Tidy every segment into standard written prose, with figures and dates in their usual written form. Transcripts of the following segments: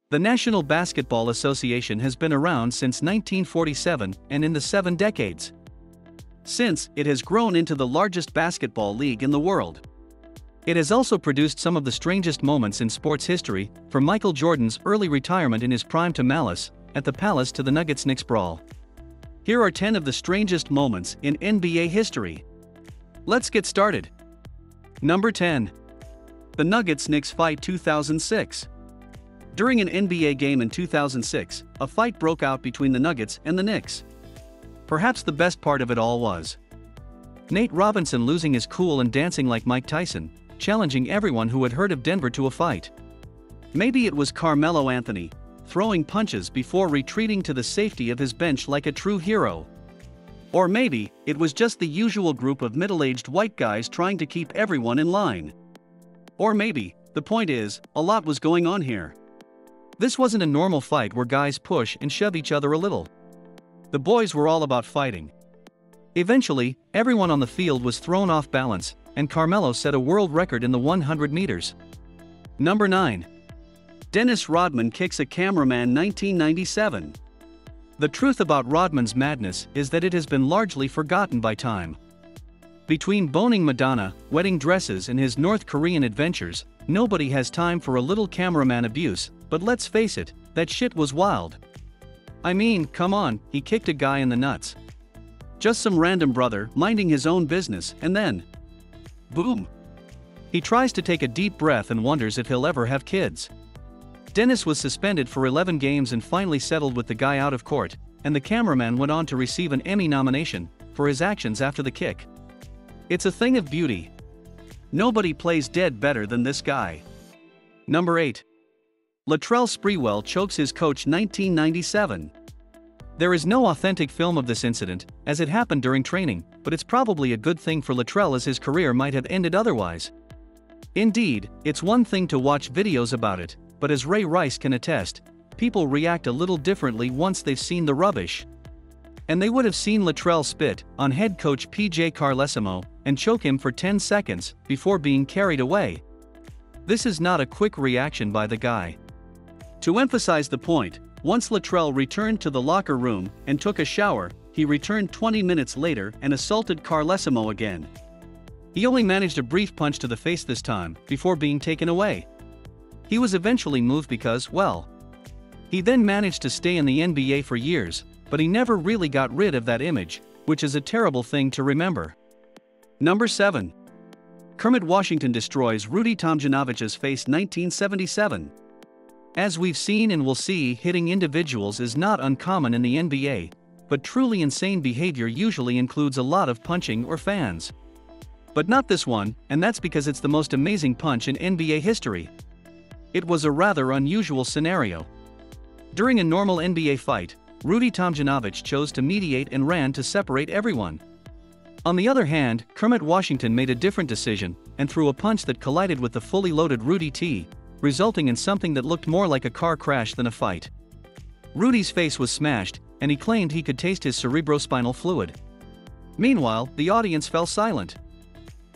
The National Basketball Association has been around since 1947 and in the 7 decades since, it has grown into the largest basketball league in the world. It has also produced some of the strangest moments in sports history, from Michael Jordan's early retirement in his prime to Malice at the Palace to the Nuggets-Knicks brawl. Here are 10 of the strangest moments in NBA history. Let's get started. Number 10. The Nuggets-Knicks fight 2006. During an NBA game in 2006, a fight broke out between the Nuggets and the Knicks. Perhaps the best part of it all was Nate Robinson losing his cool and dancing like Mike Tyson, challenging everyone who had heard of Denver to a fight. Maybe it was Carmelo Anthony, throwing punches before retreating to the safety of his bench like a true hero. Or maybe, it was just the usual group of middle-aged white guys trying to keep everyone in line. Or maybe, the point is, a lot was going on here. This wasn't a normal fight where guys push and shove each other a little. The boys were all about fighting. Eventually, everyone on the field was thrown off balance, and Carmelo set a world record in the 100 meters. Number 9. Dennis Rodman kicks a cameraman 1997. The truth about Rodman's madness is that it has been largely forgotten by time. Between boning Madonna, wedding dresses and his North Korean adventures, nobody has time for a little cameraman abuse, but let's face it, that shit was wild. I mean, come on, he kicked a guy in the nuts. Just some random brother minding his own business, and then boom! He tries to take a deep breath and wonders if he'll ever have kids. Dennis was suspended for 11 games and finally settled with the guy out of court, and the cameraman went on to receive an Emmy nomination for his actions after the kick. It's a thing of beauty. Nobody plays dead better than this guy. Number 8. Latrell Sprewell chokes his coach 1997. There is no authentic film of this incident, as it happened during training, but it's probably a good thing for Latrell as his career might have ended otherwise. Indeed, it's one thing to watch videos about it, but as Ray Rice can attest, people react a little differently once they've seen the rubbish. And they would have seen Latrell spit on head coach PJ Carlesimo and choke him for 10 seconds before being carried away. This is not a quick reaction by the guy. To emphasize the point, once Latrell returned to the locker room and took a shower, he returned 20 minutes later and assaulted Carlesimo again. He only managed a brief punch to the face this time, before being taken away. He was eventually moved because, well, he then managed to stay in the NBA for years, but he never really got rid of that image, which is a terrible thing to remember. Number 7. Kermit Washington destroys Rudy Tomjanovich's face 1977. As we've seen and will see, hitting individuals is not uncommon in the NBA, but truly insane behavior usually includes a lot of punching or fans. But not this one, and that's because it's the most amazing punch in NBA history. It was a rather unusual scenario. During a normal NBA fight, Rudy Tomjanovich chose to mediate and ran to separate everyone. On the other hand, Kermit Washington made a different decision and threw a punch that collided with the fully loaded Rudy T, resulting in something that looked more like a car crash than a fight. Rudy's face was smashed, and he claimed he could taste his cerebrospinal fluid. Meanwhile, the audience fell silent.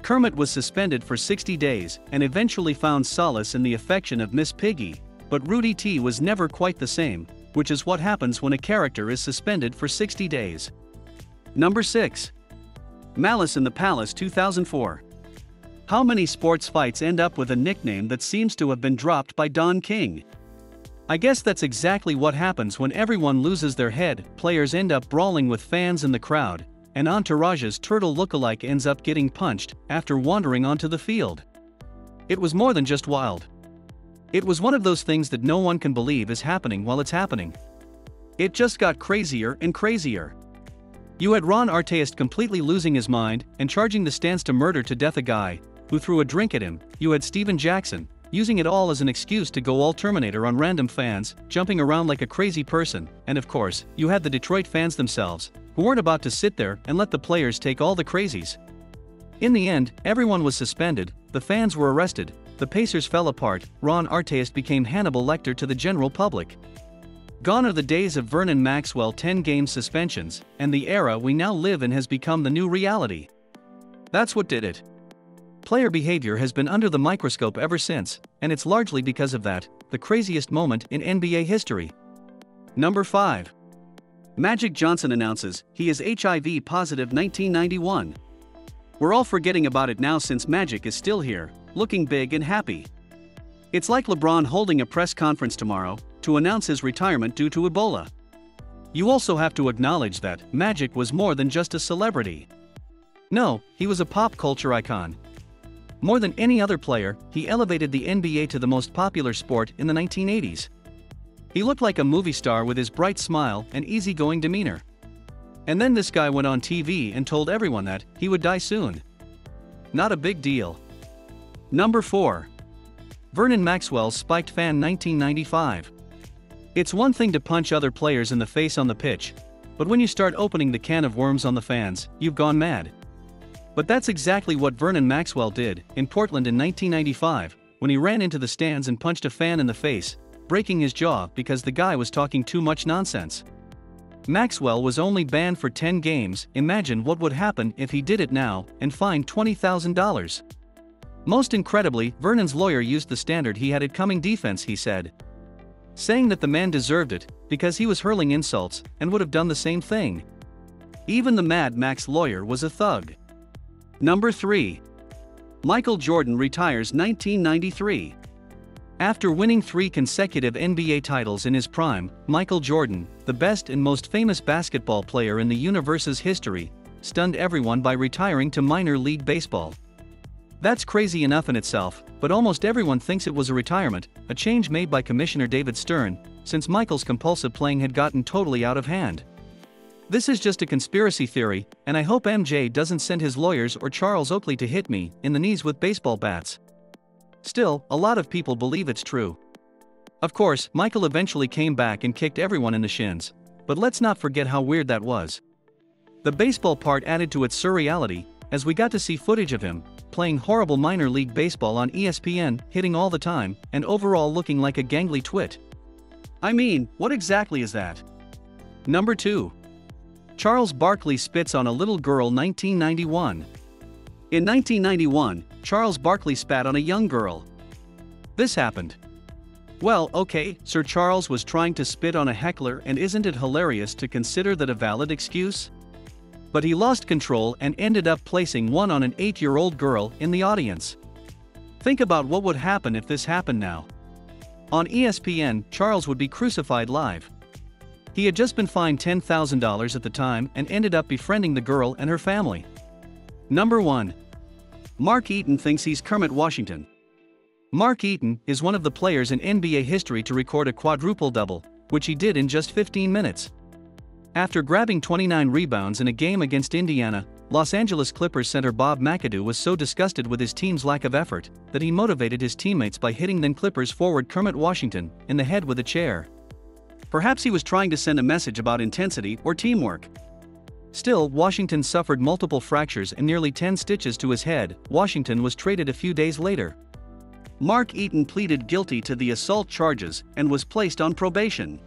Kermit was suspended for 60 days and eventually found solace in the affection of Miss Piggy, but Rudy T was never quite the same, which is what happens when a character is suspended for 60 days. Number 6. Malice in the Palace 2004. How many sports fights end up with a nickname that seems to have been dropped by Don King? I guess that's exactly what happens when everyone loses their head. Players end up brawling with fans in the crowd, and Entourage's turtle lookalike ends up getting punched after wandering onto the field. It was more than just wild. It was one of those things that no one can believe is happening while it's happening. It just got crazier and crazier. You had Ron Artest completely losing his mind and charging the stands to murder to death a guy who threw a drink at him. You had Steven Jackson using it all as an excuse to go all Terminator on random fans, jumping around like a crazy person, and of course, you had the Detroit fans themselves, who weren't about to sit there and let the players take all the crazies. In the end, everyone was suspended, the fans were arrested, the Pacers fell apart, Ron Artest became Hannibal Lecter to the general public. Gone are the days of Vernon Maxwell 10-game suspensions, and the era we now live in has become the new reality. That's what did it. Player behavior has been under the microscope ever since, and it's largely because of that, the craziest moment in NBA history. Number 5. Magic Johnson announces he is HIV positive 1991. We're all forgetting about it now since Magic is still here, looking big and happy. It's like LeBron holding a press conference tomorrow to announce his retirement due to Ebola. You also have to acknowledge that Magic was more than just a celebrity. No, he was a pop culture icon. More than any other player, he elevated the NBA to the most popular sport in the 1980s. He looked like a movie star with his bright smile and easygoing demeanor. And then this guy went on TV and told everyone that he would die soon. Not a big deal. Number 4. Vernon Maxwell's spiked fan 1995. It's one thing to punch other players in the face on the pitch, but when you start opening the can of worms on the fans, you've gone mad. But that's exactly what Vernon Maxwell did in Portland in 1995, when he ran into the stands and punched a fan in the face, breaking his jaw because the guy was talking too much nonsense. Maxwell was only banned for 10 games. Imagine what would happen if he did it now and fined $20,000. Most incredibly, Vernon's lawyer used the standard he had at coming defense, he said, saying that the man deserved it because he was hurling insults and would have done the same thing. Even the Mad Max lawyer was a thug. Number 3. Michael Jordan retires 1993. After winning 3 consecutive NBA titles in his prime, Michael Jordan, the best and most famous basketball player in the universe's history, stunned everyone by retiring to minor league baseball. That's crazy enough in itself, but almost everyone thinks it was a retirement, a change made by Commissioner David Stern, since Michael's compulsive playing had gotten totally out of hand. This is just a conspiracy theory, and I hope MJ doesn't send his lawyers or Charles Oakley to hit me in the knees with baseball bats. Still, a lot of people believe it's true. Of course, Michael eventually came back and kicked everyone in the shins, but let's not forget how weird that was. The baseball part added to its surreality, as we got to see footage of him playing horrible minor league baseball on ESPN, hitting all the time, and overall looking like a gangly twit. I mean, what exactly is that? Number 2. Charles Barkley spits on a little girl 1991. In 1991, Charles Barkley spat on a young girl. This happened. Well, okay, Sir Charles was trying to spit on a heckler, and isn't it hilarious to consider that a valid excuse? But he lost control and ended up placing one on an 8-year-old girl in the audience. Think about what would happen if this happened now. On ESPN, Charles would be crucified live. He had just been fined $10,000 at the time and ended up befriending the girl and her family. Number 1. Mark Eaton thinks he's Kermit Washington. Mark Eaton is one of the players in NBA history to record a quadruple-double, which he did in just 15 minutes. After grabbing 29 rebounds in a game against Indiana, Los Angeles Clippers center Bob McAdoo was so disgusted with his team's lack of effort that he motivated his teammates by hitting then Clippers forward Kermit Washington in the head with a chair. Perhaps he was trying to send a message about intensity or teamwork. Still, Washington suffered multiple fractures and nearly 10 stitches to his head. Washington was traded a few days later. Mark Eaton pleaded guilty to the assault charges and was placed on probation.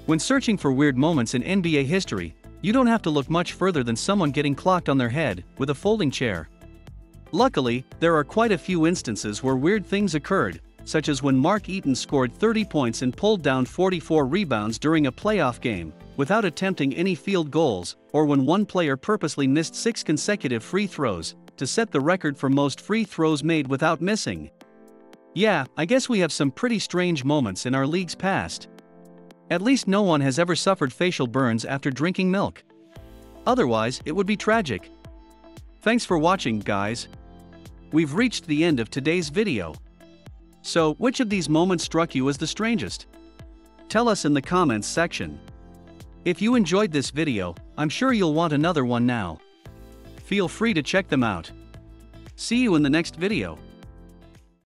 When searching for weird moments in NBA history, you don't have to look much further than someone getting clocked on their head with a folding chair. Luckily, there are quite a few instances where weird things occurred, such as when Mark Eaton scored 30 points and pulled down 44 rebounds during a playoff game, without attempting any field goals, or when one player purposely missed 6 consecutive free throws, to set the record for most free throws made without missing. Yeah, I guess we have some pretty strange moments in our league's past. At least no one has ever suffered facial burns after drinking milk. Otherwise, it would be tragic. Thanks for watching, guys. We've reached the end of today's video. So, which of these moments struck you as the strangest? Tell us in the comments section. If you enjoyed this video, I'm sure you'll want another one now. Feel free to check them out. See you in the next video.